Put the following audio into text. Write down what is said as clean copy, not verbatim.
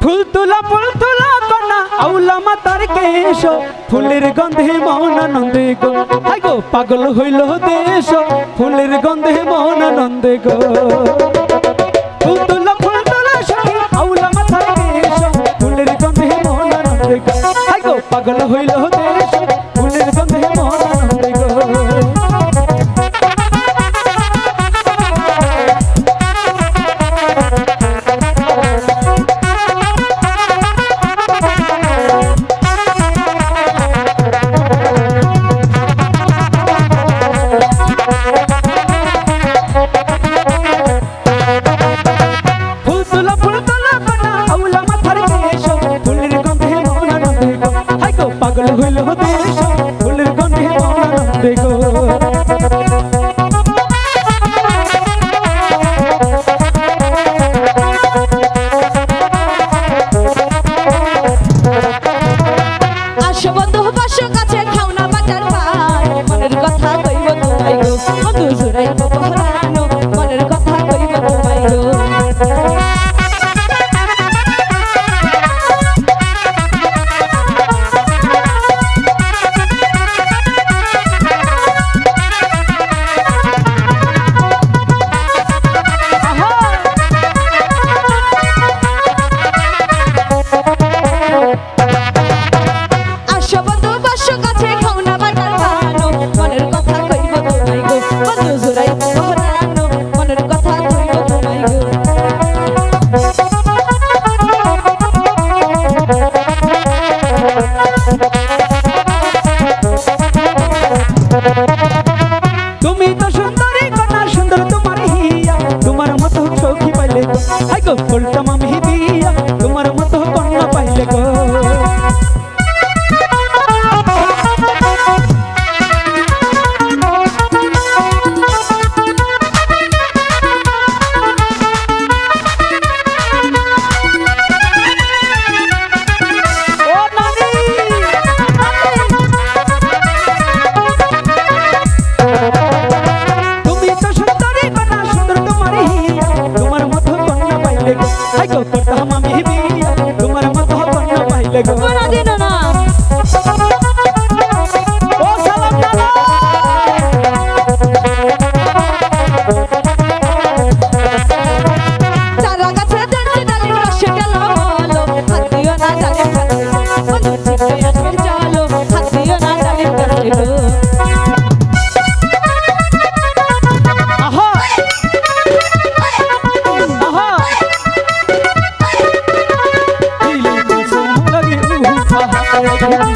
ফুল তুলা কন্যা আউলা মাতার কেশ ফুলের গন্ধে মন আনন্দে গো হাই গো পাগল হইল দেশ ফুলের গন্ধে মন আনন্দে গো ফুল তুলা সখী আউলা মাতার কেশ ফুলের গন্ধে মন আনন্দে গো হাই গো পাগল হইল দেশ ফুলের গন্ধে মন আনন্দে গো পাগল হইল দেশ ফুলের গন্ধে মন আনন্দে গো আসো বন্ধু পাশো কাছে খাও না বাটার পান মনের কথা কইব তোমায় গো বন্ধু জুড়াইব পরানো মনের কথা কইব তোমায় গো তুমি তো সুন্দরী কন্যা সুন্দর তোমার হিয়া তোমার মতো সখী পাইলে গো হাই গো ফুলটা মামি দিয়া তোমার মতো কন্যা পাইলে গো হাই গো করতাম আমি বিয়া তোমার মতো কন্যা পাইলে গো না দিন না ও সালাম দাদা চারা গাছে ধরছে ডালি রসে গেল বলো হাত দিও না ডালির কাছে বন্ধু চিপে আসবে চলো হাত দিও না ডালির কাছে গো আহা আহা দিল তো লাগে